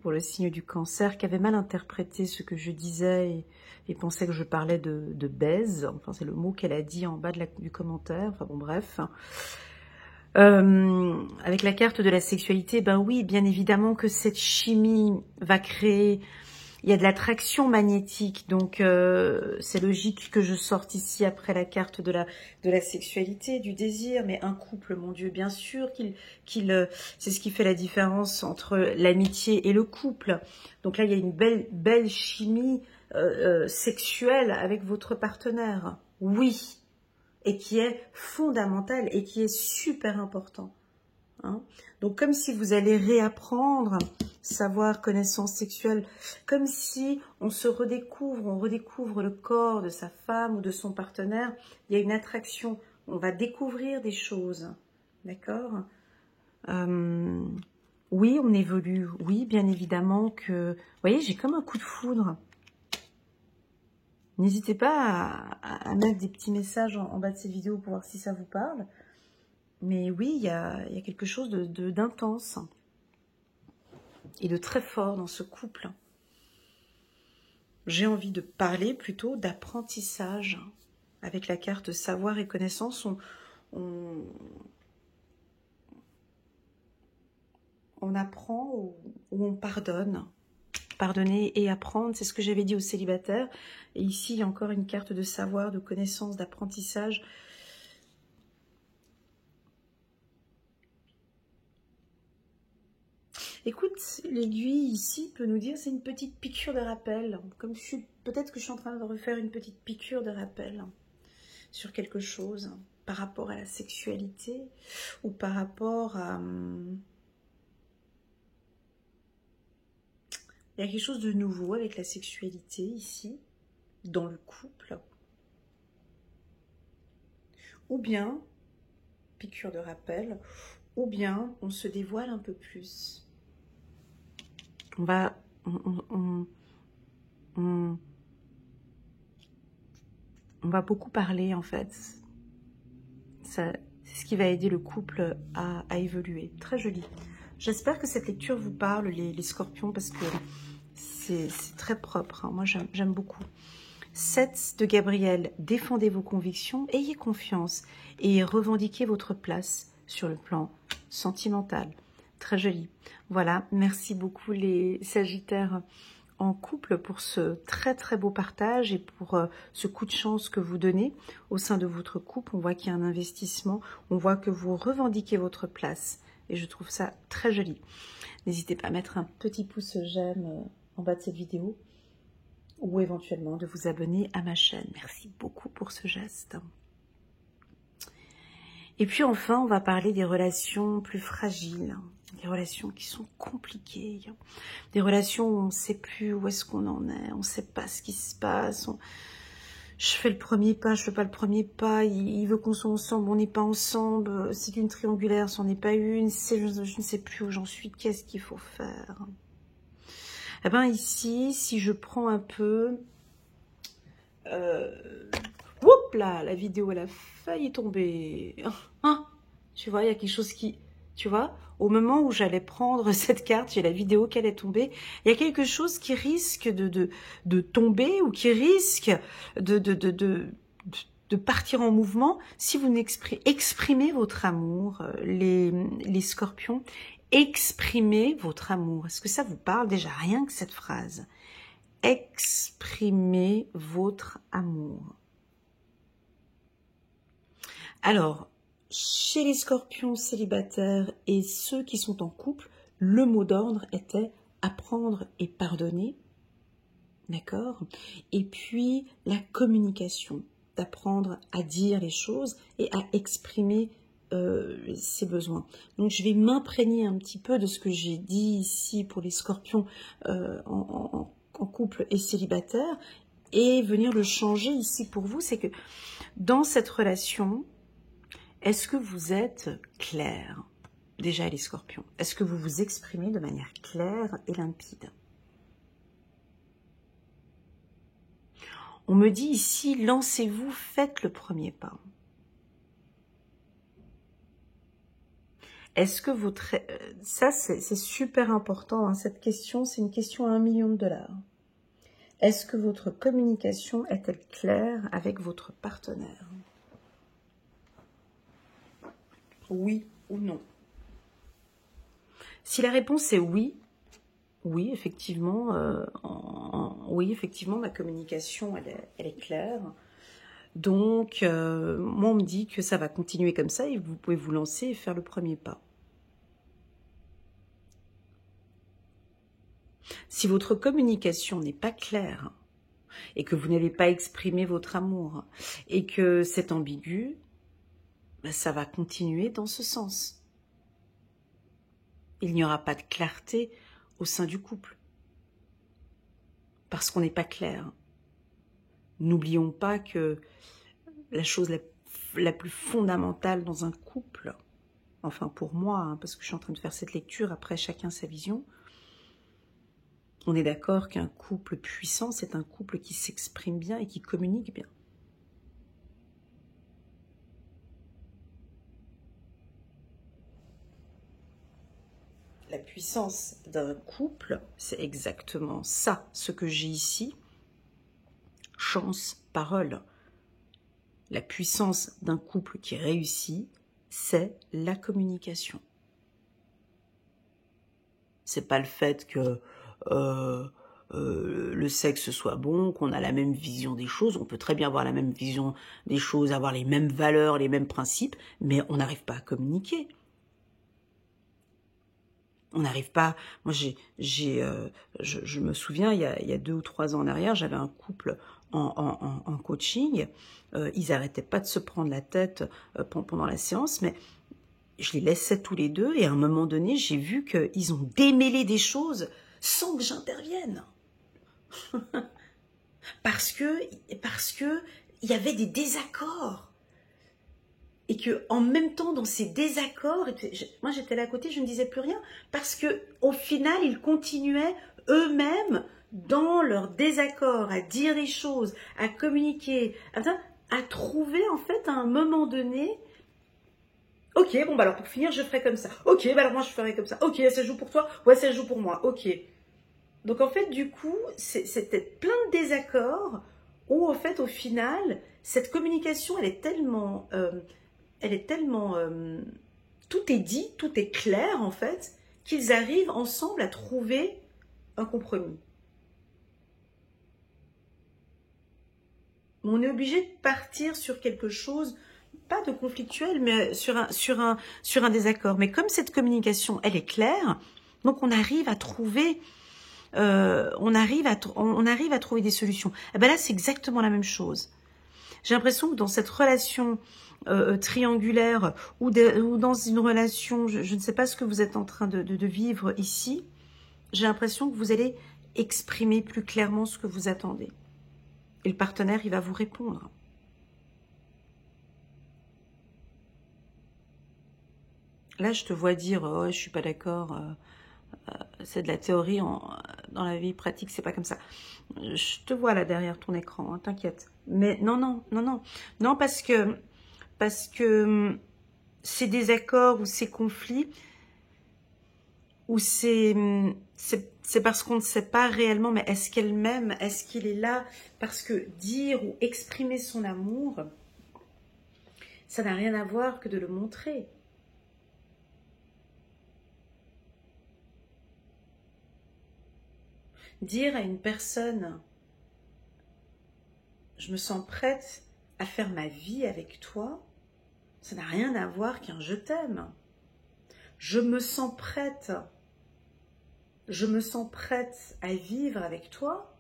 pour le signe du cancer qui avait mal interprété ce que je disais et pensait que je parlais de baise, enfin c'est le mot qu'elle a dit en bas du commentaire, enfin bon bref. Avec la carte de la sexualité, ben oui, bien évidemment que cette chimie va créer... Il y a de l'attraction magnétique, donc c'est logique que je sorte ici après la carte de la sexualité, du désir, mais un couple, mon Dieu, bien sûr c'est ce qui fait la différence entre l'amitié et le couple. Donc là, il y a une belle chimie sexuelle avec votre partenaire, oui, et qui est fondamentale et qui est super important. Hein. Donc comme si vous allez réapprendre savoir, connaissance sexuelle, comme si on redécouvre le corps de sa femme ou de son partenaire, il y a une attraction, on va découvrir des choses, d'accord, oui, on évolue, oui, bien évidemment que, vous voyez, j'ai comme un coup de foudre. N'hésitez pas à mettre des petits messages en bas de ces vidéos pour voir si ça vous parle. Mais oui, il y a quelque chose d'intense et de très fort dans ce couple. J'ai envie de parler plutôt d'apprentissage. Avec la carte savoir et connaissance, on apprend ou on pardonne. Pardonner et apprendre, c'est ce que j'avais dit aux célibataires. Et ici, il y a encore une carte de savoir, de connaissance, d'apprentissage. Écoute, l'aiguille ici peut nous dire c'est une petite piqûre de rappel. Comme peut-être que je suis en train de refaire une petite piqûre de rappel sur quelque chose par rapport à la sexualité ou par rapport à Il y a quelque chose de nouveau avec la sexualité ici, dans le couple. Ou bien, piqûre de rappel, ou bien on se dévoile un peu plus. On va beaucoup parler en fait. C'est ce qui va aider le couple à évoluer. Très joli. J'espère que cette lecture vous parle, les scorpions, parce que c'est très propre. Hein. Moi, j'aime beaucoup. 7 de Gabriel, défendez vos convictions, ayez confiance et revendiquez votre place sur le plan sentimental. Très joli. Voilà, merci beaucoup les Sagittaires en couple pour ce très très beau partage et pour ce coup de chance que vous donnez au sein de votre couple. On voit qu'il y a un investissement, on voit que vous revendiquez votre place et je trouve ça très joli. N'hésitez pas à mettre un petit pouce j'aime en bas de cette vidéo ou éventuellement de vous abonner à ma chaîne. Merci beaucoup pour ce geste. Et puis enfin, on va parler des relations plus fragiles, des relations qui sont compliquées, des relations où on ne sait plus où est-ce qu'on en est, on ne sait pas ce qui se passe, je fais le premier pas, je fais pas le premier pas, il veut qu'on soit ensemble, on n'est pas ensemble, c'est une triangulaire, c'en est pas une, je ne sais plus où j'en suis, qu'est-ce qu'il faut faire? Eh bien ici, si je prends un peu... Oups là, la vidéo elle a failli tomber. Hein, tu vois, il y a quelque chose qui... Tu vois, au moment où j'allais prendre cette carte, j'ai la vidéo qui allait tomber. Il y a quelque chose qui risque de tomber ou qui risque de partir en mouvement si vous exprimez votre amour, les scorpions. Exprimez votre amour. Est-ce que ça vous parle déjà? Rien que cette phrase. Exprimez votre amour. Alors, chez les scorpions célibataires et ceux qui sont en couple, le mot d'ordre était apprendre et pardonner. D'accord? Et puis, la communication, d'apprendre à dire les choses et à exprimer ses besoins. Donc, je vais m'imprégner un petit peu de ce que j'ai dit ici pour les scorpions en couple et célibataire et venir le changer ici pour vous. C'est que dans cette relation, est-ce que vous êtes clair? Déjà les scorpions, est-ce que vous vous exprimez de manière claire et limpide? On me dit ici, lancez-vous, faites le premier pas. Est-ce que votre... Ça, c'est super important. Hein. Cette question, c'est une question à 1 million de $. Est-ce que votre communication est-elle claire avec votre partenaire? Oui ou non? Si la réponse est oui, oui, effectivement, ma communication, elle est claire. Donc, moi, on me dit que ça va continuer comme ça et vous pouvez vous lancer et faire le premier pas. Si votre communication n'est pas claire et que vous n'avez pas exprimé votre amour et que c'est ambigu, ben, ça va continuer dans ce sens. Il n'y aura pas de clarté au sein du couple parce qu'on n'est pas clair. N'oublions pas que la chose la plus fondamentale dans un couple, enfin pour moi, hein, parce que je suis en train de faire cette lecture, après chacun sa vision, on est d'accord qu'un couple puissant, c'est un couple qui s'exprime bien et qui communique bien. La puissance d'un couple, c'est exactement ça, ce que j'ai ici. Chance, parole. La puissance d'un couple qui réussit, c'est la communication. C'est pas le fait que le sexe soit bon, qu'on a la même vision des choses. On peut très bien avoir la même vision des choses, avoir les mêmes valeurs, les mêmes principes, mais on n'arrive pas à communiquer. On n'arrive pas... Moi, je me souviens, il y a 2 ou 3 ans en arrière, j'avais un couple en coaching. Ils n'arrêtaient pas de se prendre la tête pendant la séance, mais je les laissais tous les deux. Et à un moment donné, j'ai vu qu'ils ont démêlé des choses sans que j'intervienne. parce que il y avait des désaccords. Et que en même temps, dans ces désaccords, moi j'étais là à côté, je ne disais plus rien, parce que au final, ils continuaient eux-mêmes dans leur désaccord, à dire les choses, à communiquer, à trouver en fait à un moment donné, ok, bon bah alors pour finir, je ferai comme ça, ok, bah alors moi je ferai comme ça, ok, ça joue pour toi, ouais ça joue pour moi, ok. Donc en fait, du coup, c'était plein de désaccords où en fait, au final, cette communication, elle est tellement tout est dit, tout est clair en fait, qu'ils arrivent ensemble à trouver un compromis. On est obligé de partir sur quelque chose, pas de conflictuel, mais sur un désaccord. Mais comme cette communication, elle est claire, donc on arrive à trouver, on arrive à trouver des solutions. Et ben là, c'est exactement la même chose. J'ai l'impression que dans cette relation triangulaire ou dans une relation, je ne sais pas ce que vous êtes en train de vivre ici, j'ai l'impression que vous allez exprimer plus clairement ce que vous attendez. Et le partenaire, il va vous répondre. Là, je te vois dire, oh, je suis pas d'accord, c'est de la théorie, dans la vie pratique, c'est pas comme ça. Je te vois là derrière ton écran, hein, t'inquiète. Mais non, parce que ces désaccords ou ces conflits, ou c'est parce qu'on ne sait pas réellement, mais est-ce qu'elle m'aime, est-ce qu'il est là? Parce que dire ou exprimer son amour, ça n'a rien à voir que de le montrer. Dire à une personne, je me sens prête à faire ma vie avec toi, ça n'a rien à voir qu'un je t'aime. Je me sens prête à vivre avec toi.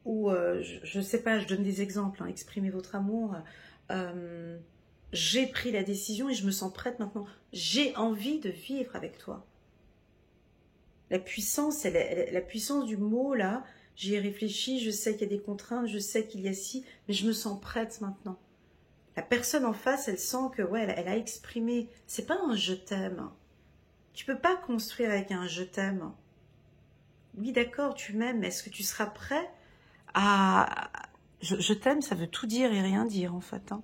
Ou je ne sais pas, je donne des exemples, hein, exprimez votre amour. J'ai pris la décision et je me sens prête maintenant. J'ai envie de vivre avec toi. La puissance, la puissance du mot là, j'y ai réfléchi, je sais qu'il y a des contraintes, je sais qu'il y a ci, mais je me sens prête maintenant. La personne en face, elle sent que ouais, elle a exprimé. C'est pas un je t'aime. Tu peux pas construire avec un je t'aime. Oui, d'accord, tu m'aimes, mais est-ce que tu seras prêt à... Je t'aime, ça veut tout dire et rien dire en fait. Hein.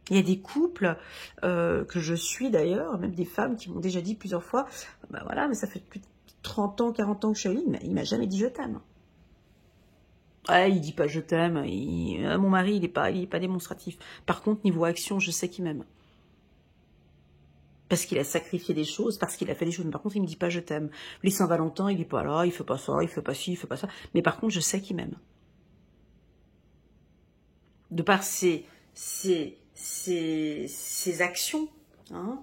Il y a des couples que je suis d'ailleurs, même des femmes qui m'ont déjà dit plusieurs fois, bah voilà, mais ça fait plus de 30 ans, 40 ans que je suis avec lui, mais il m'a jamais dit je t'aime. Ouais, il dit pas je t'aime, mon mari il est pas démonstratif. Par contre, niveau action, je sais qu'il m'aime. Parce qu'il a sacrifié des choses, parce qu'il a fait des choses. Mais par contre, il me dit pas je t'aime. Les Saint-Valentin, il est pas là, il fait pas ça, il fait pas ci, il fait pas ça. Mais par contre, je sais qu'il m'aime. De par ses actions, hein,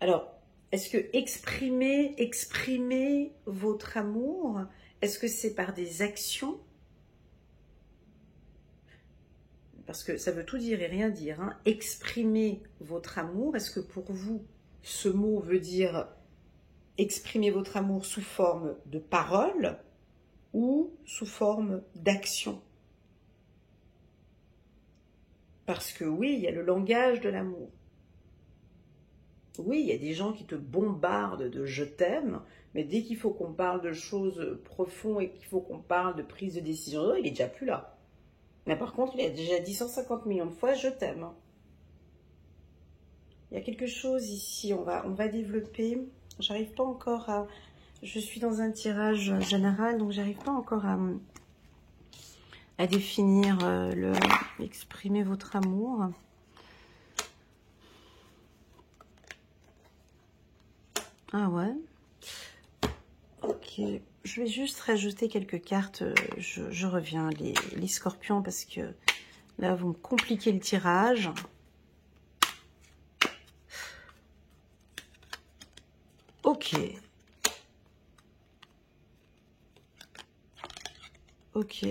alors, est-ce que exprimer votre amour, est-ce que c'est par des actions? Parce que ça veut tout dire et rien dire. Hein. Exprimer votre amour, est-ce que pour vous, ce mot veut dire exprimer votre amour sous forme de parole ou sous forme d'action? Parce que oui, il y a le langage de l'amour. Oui, il y a des gens qui te bombardent de « je t'aime », mais dès qu'il faut qu'on parle de choses profondes et qu'il faut qu'on parle de prise de décision, il est déjà plus là. Mais par contre, il a déjà dit 150 millions de fois « je t'aime ». Il y a quelque chose ici, on va développer. J'arrive pas encore à... Je suis dans un tirage général, donc j'arrive pas encore à définir exprimer votre amour. Ah ouais. Ok. Je vais juste rajouter quelques cartes. Je reviens, les scorpions, parce que là, vous me compliquez le tirage. Ok. Ok.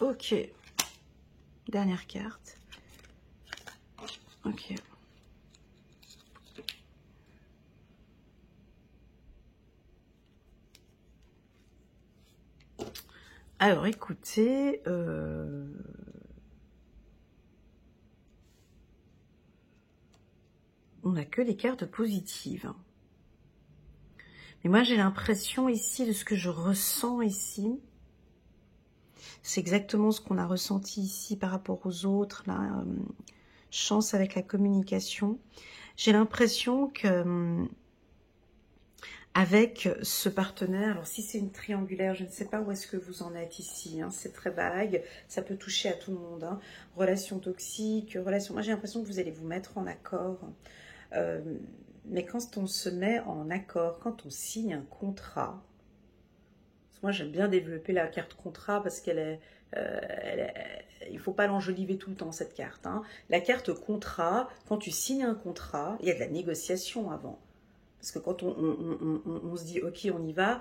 Ok. Dernière carte. Ok. Alors, écoutez, on n'a que des cartes positives. Mais moi, j'ai l'impression ici, de ce que je ressens ici, c'est exactement ce qu'on a ressenti ici par rapport aux autres, là, chance avec la communication. J'ai l'impression que avec ce partenaire, alors si c'est une triangulaire, je ne sais pas où est-ce que vous en êtes ici, hein, c'est très vague, ça peut toucher à tout le monde, hein. Relation toxique, relation... Moi j'ai l'impression que vous allez vous mettre en accord, mais quand on se met en accord, quand on signe un contrat, moi j'aime bien développer la carte contrat parce qu'elle est... il ne faut pas l'enjoliver tout le temps cette carte, hein. La carte contrat, quand tu signes un contrat, il y a de la négociation avant. Parce que quand on se dit, ok, on y va,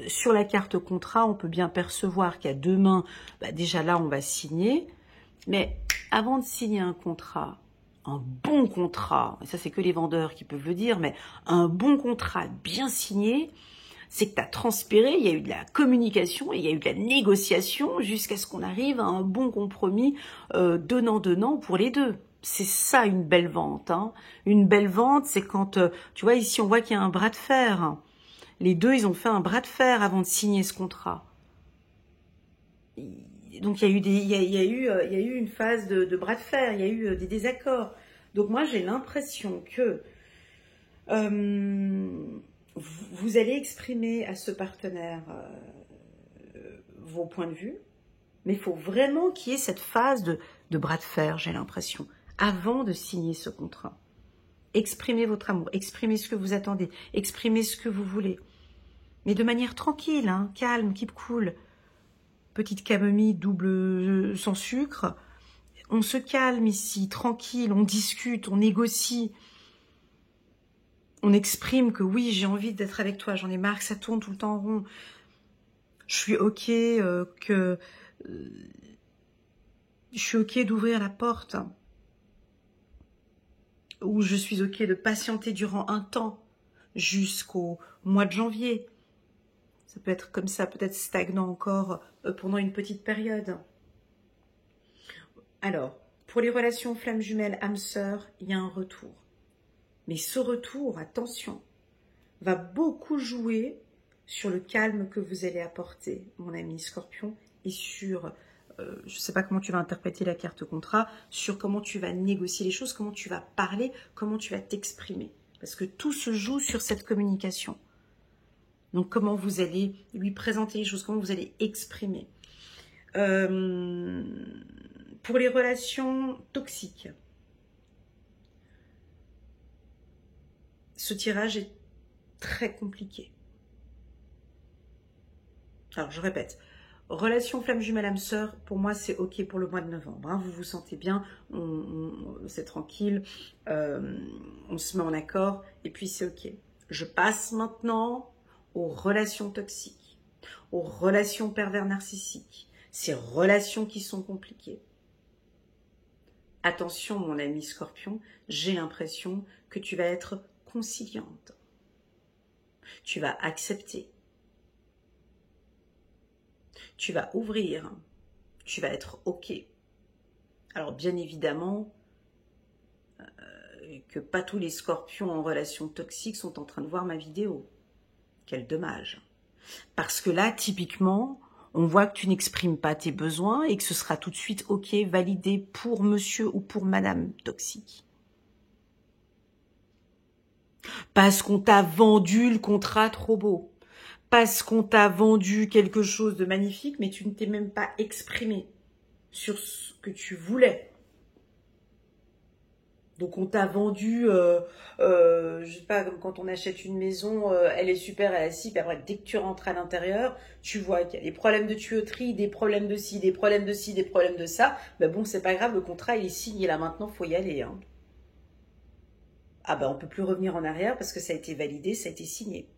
sur la carte contrat, on peut bien percevoir qu'il y a deux mains. Bah déjà là, on va signer. Mais avant de signer un contrat, un bon contrat, et ça c'est que les vendeurs qui peuvent le dire, mais un bon contrat bien signé, c'est que tu as transpiré, il y a eu de la communication, et il y a eu de la négociation jusqu'à ce qu'on arrive à un bon compromis donnant-donnant pour les deux. C'est ça une belle vente, hein. Une belle vente, c'est quand, tu vois, ici on voit qu'il y a un bras de fer. Les deux, ils ont fait un bras de fer avant de signer ce contrat. Donc il y a eu une phase de bras de fer, il y a eu des désaccords. Donc moi j'ai l'impression que vous allez exprimer à ce partenaire vos points de vue, mais il faut vraiment qu'il y ait cette phase de bras de fer, j'ai l'impression, avant de signer ce contrat. Exprimez votre amour, exprimez ce que vous attendez, exprimez ce que vous voulez. Mais de manière tranquille, hein, calme, keep cool. Petite camomille double sans sucre. On se calme ici, tranquille, on discute, on négocie. On exprime que oui, j'ai envie d'être avec toi, j'en ai marre que ça tourne tout le temps en rond. Je suis ok je suis ok d'ouvrir la porte. Ou je suis ok de patienter durant un temps, jusqu'au mois de janvier. Ça peut être comme ça, peut-être stagnant encore pendant une petite période. Alors, pour les relations flammes jumelles, âme sœur, il y a un retour. Mais ce retour, attention, va beaucoup jouer sur le calme que vous allez apporter, mon ami Scorpion, et sur, je ne sais pas comment tu vas interpréter la carte contrat, sur comment tu vas négocier les choses, comment tu vas parler, comment tu vas t'exprimer. Parce que tout se joue sur cette communication. Donc, comment vous allez lui présenter les choses, comment vous allez exprimer. Pour les relations toxiques, ce tirage est très compliqué. Alors, je répète, relation flamme jumelle âme sœur, pour moi, c'est ok pour le mois de novembre. Hein. Vous vous sentez bien, c'est tranquille, on se met en accord, et puis c'est ok. Je passe maintenant aux relations toxiques, aux relations pervers narcissiques, ces relations qui sont compliquées. Attention, mon ami Scorpion, j'ai l'impression que tu vas être conciliante. Tu vas accepter. Tu vas ouvrir. Tu vas être ok. Alors, bien évidemment, que pas tous les Scorpions en relation toxique sont en train de voir ma vidéo. Quel dommage. Parce que là, typiquement, on voit que tu n'exprimes pas tes besoins et que ce sera tout de suite ok, validé pour monsieur ou pour madame toxique. Parce qu'on t'a vendu le contrat trop beau. Parce qu'on t'a vendu quelque chose de magnifique, mais tu ne t'es même pas exprimé sur ce que tu voulais. Donc on t'a vendu, je sais pas, comme quand on achète une maison, elle est super, elle est si, puis après, dès que tu rentres à l'intérieur, tu vois qu'il y a des problèmes de tuyauterie, des problèmes de ci, des problèmes de ci, des problèmes de ça. Ben bon, c'est pas grave, le contrat il est signé là maintenant, faut y aller. Hein. Ah ben on peut plus revenir en arrière parce que ça a été validé, ça a été signé.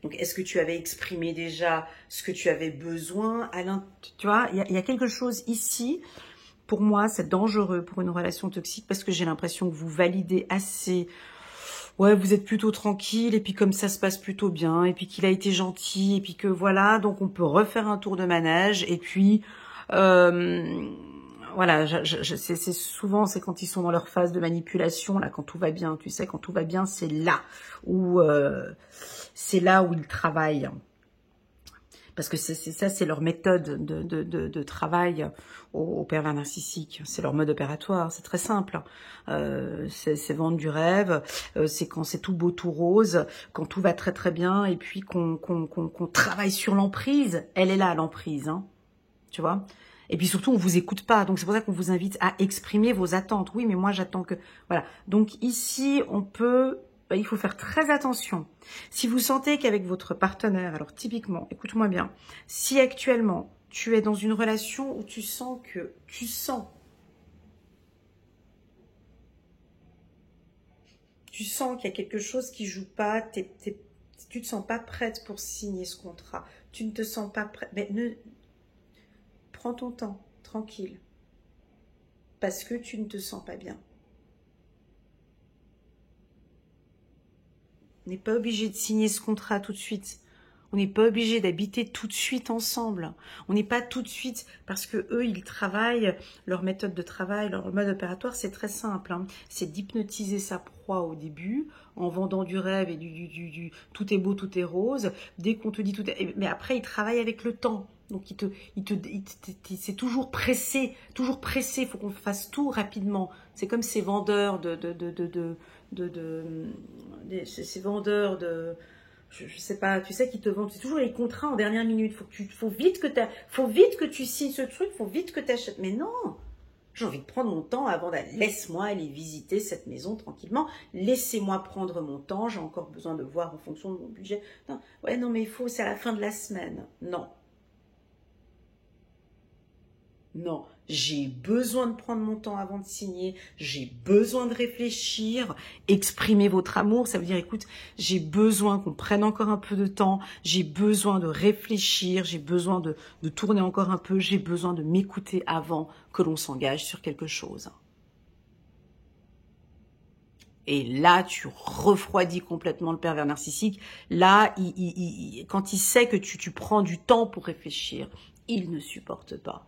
Donc est-ce que tu avais exprimé déjà ce que tu avais besoin à tu vois, il y a quelque chose ici Pour moi, c'est dangereux pour une relation toxique parce que j'ai l'impression que vous validez assez. Ouais, vous êtes plutôt tranquille et puis comme ça se passe plutôt bien et puis qu'il a été gentil et puis que voilà, donc on peut refaire un tour de manège et puis voilà, c'est souvent c'est quand ils sont dans leur phase de manipulation là, quand tout va bien, tu sais, quand tout va bien, c'est là où ils travaillent. Parce que ça, c'est leur méthode de travail au pervers narcissique. C'est leur mode opératoire, c'est très simple. C'est vendre du rêve, c'est quand c'est tout beau, tout rose, quand tout va très très bien, et puis qu'on travaille sur l'emprise. Elle est là, l'emprise, hein, tu vois. Et puis surtout, on vous écoute pas. Donc c'est pour ça qu'on vous invite à exprimer vos attentes. Oui, mais moi j'attends que... Voilà. Donc ici, on peut... il faut faire très attention. Si vous sentez qu'avec votre partenaire, alors typiquement, écoute-moi bien, si actuellement tu es dans une relation où tu sens qu'il y a quelque chose qui joue pas, tu te sens pas prête pour signer ce contrat, tu ne te sens pas prête, mais prends ton temps, tranquille, parce que tu ne te sens pas bien. On n'est pas obligé de signer ce contrat tout de suite. On n'est pas obligé d'habiter tout de suite ensemble. On n'est pas tout de suite, parce que eux, ils travaillent, leur méthode de travail, leur mode opératoire, c'est très simple. Hein. C'est d'hypnotiser sa proie au début, en vendant du rêve et du tout est beau, tout est rose. Dès qu'on te dit tout est... Mais après, ils travaillent avec le temps. Donc, c'est toujours pressé, il faut qu'on fasse tout rapidement. C'est comme ces vendeurs ces vendeurs je sais pas, tu sais, qui te vendent, c'est toujours les contrats en dernière minute. Faut vite que tu signes ce truc, faut vite que tu achètes. Mais non, j'ai envie de prendre mon temps avant d'aller. Laisse-moi aller visiter cette maison tranquillement. Laissez-moi prendre mon temps. J'ai encore besoin de voir en fonction de mon budget. Non, ouais, non, mais c'est à la fin de la semaine. Non. Non, j'ai besoin de prendre mon temps avant de signer, j'ai besoin de réfléchir, exprimer votre amour, ça veut dire, écoute, j'ai besoin qu'on prenne encore un peu de temps, j'ai besoin de réfléchir, j'ai besoin de tourner encore un peu, j'ai besoin de m'écouter avant que l'on s'engage sur quelque chose. Et là, tu refroidis complètement le pervers narcissique. Là, quand il sait que tu prends du temps pour réfléchir, il ne supporte pas.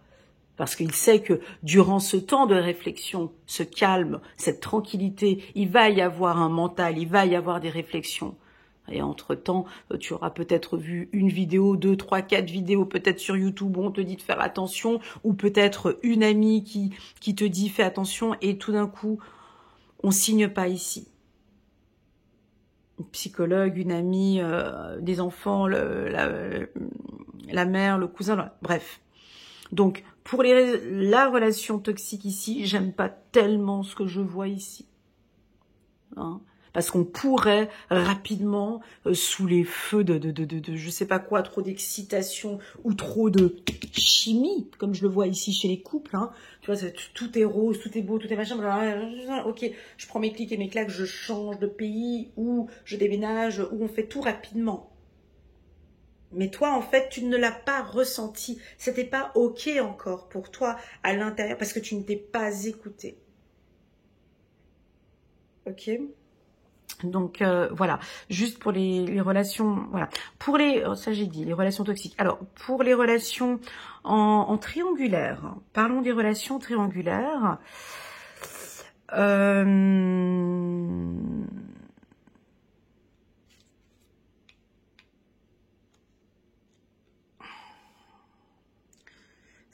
Parce qu'il sait que durant ce temps de réflexion, ce calme, cette tranquillité, il va y avoir un mental, il va y avoir des réflexions. Et entre-temps, tu auras peut-être vu une vidéo, 2, 3, 4 vidéos, peut-être sur YouTube où on te dit de faire attention, ou peut-être une amie qui te dit fais attention, et tout d'un coup, on signe pas ici. Une psychologue, une amie, des enfants, la mère, le cousin, bref. Donc, pour la relation toxique ici, j'aime pas tellement ce que je vois ici. Hein, parce qu'on pourrait rapidement, sous les feux de je sais pas quoi, trop d'excitation ou trop de chimie, comme je le vois ici chez les couples, hein, tu vois, tout est rose, tout est beau, tout est machin, ok, je prends mes clics et mes claques, je change de pays, ou je déménage, ou on fait tout rapidement. Mais toi, en fait, tu ne l'as pas ressenti. C'était pas OK encore pour toi à l'intérieur parce que tu ne t'es pas écouté. OK? Donc, voilà. Juste pour les relations... Voilà. Pour ça, j'ai dit, les relations toxiques. Alors, pour les relations en triangulaire, parlons des relations triangulaires.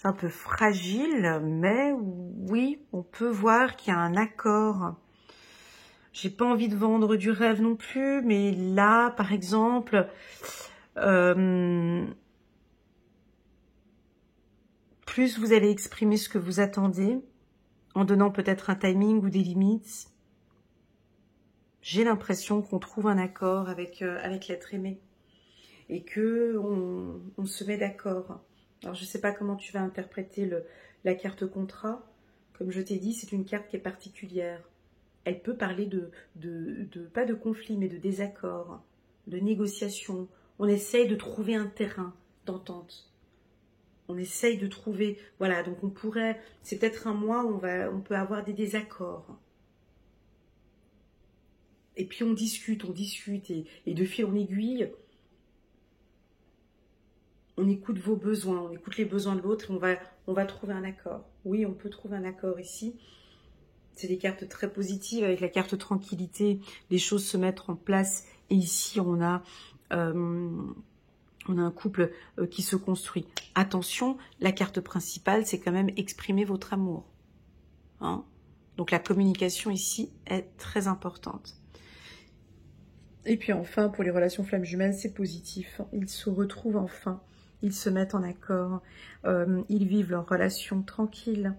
Un peu fragile, mais oui, on peut voir qu'il y a un accord. J'ai pas envie de vendre du rêve non plus, mais là, par exemple, plus vous allez exprimer ce que vous attendez, en donnant peut-être un timing ou des limites, j'ai l'impression qu'on trouve un accord avec l'être aimé et que on se met d'accord. Alors, je ne sais pas comment tu vas interpréter la carte contrat. Comme je t'ai dit, c'est une carte qui est particulière. Elle peut parler pas de conflit, mais de désaccord, de négociation. On essaye de trouver un terrain d'entente. On essaye de trouver, voilà, donc on pourrait, c'est peut-être un mois où on peut avoir des désaccords. Et puis on discute, et de fil en aiguille, on écoute vos besoins, on écoute les besoins de l'autre, et on va trouver un accord. Oui, on peut trouver un accord ici. C'est des cartes très positives, avec la carte tranquillité, les choses se mettent en place, et ici on a un couple qui se construit. Attention, la carte principale, c'est quand même exprimer votre amour. Hein? Donc la communication ici est très importante. Et puis enfin, pour les relations flammes jumelles, c'est positif. Ils se retrouvent enfin, ils se mettent en accord, ils vivent leur relation tranquille.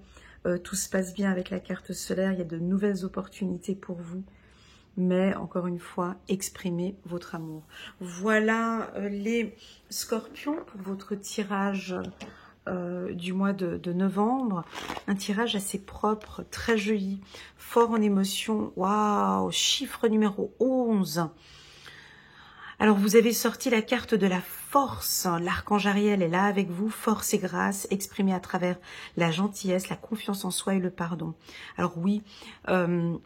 Tout se passe bien avec la carte solaire, il y a de nouvelles opportunités pour vous. Mais encore une fois, exprimez votre amour. Voilà les scorpions pour votre tirage du mois de novembre. Un tirage assez propre, très joli, fort en émotion. Waouh, chiffre numéro 11. Alors, vous avez sorti la carte de la force. L'archange Ariel est là avec vous. Force et grâce exprimée à travers la gentillesse, la confiance en soi et le pardon. Alors oui,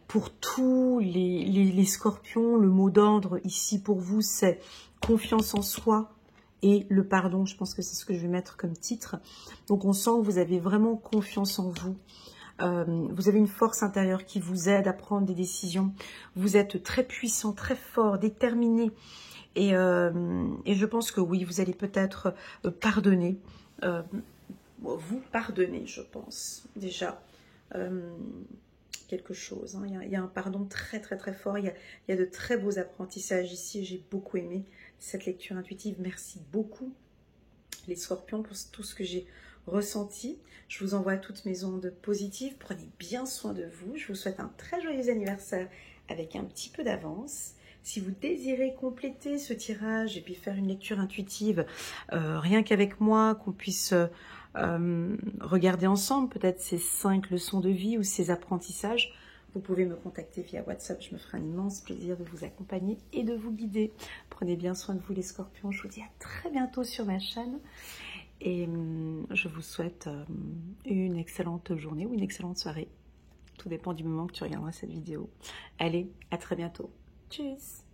pour tous les scorpions, le mot d'ordre ici pour vous, c'est confiance en soi et le pardon. Je pense que c'est ce que je vais mettre comme titre. Donc, on sent que vous avez vraiment confiance en vous. Vous avez une force intérieure qui vous aide à prendre des décisions. Vous êtes très puissant, très fort, déterminé. Et je pense que oui, vous allez peut-être pardonner. Vous pardonnez, je pense, déjà, quelque chose. Hein. Il y a un pardon très, très, très fort. Il y a de très beaux apprentissages ici. J'ai beaucoup aimé cette lecture intuitive. Merci beaucoup, les scorpions, pour tout ce que j'ai ressenti. Je vous envoie toutes mes ondes positives. Prenez bien soin de vous. Je vous souhaite un très joyeux anniversaire avec un petit peu d'avance. Si vous désirez compléter ce tirage et puis faire une lecture intuitive, rien qu'avec moi, qu'on puisse regarder ensemble peut-être ces 5 leçons de vie ou ces apprentissages, vous pouvez me contacter via WhatsApp. Je me ferai un immense plaisir de vous accompagner et de vous guider. Prenez bien soin de vous, les scorpions. Je vous dis à très bientôt sur ma chaîne. Et je vous souhaite une excellente journée ou une excellente soirée. Tout dépend du moment que tu regarderas cette vidéo. Allez, à très bientôt. Tchuss!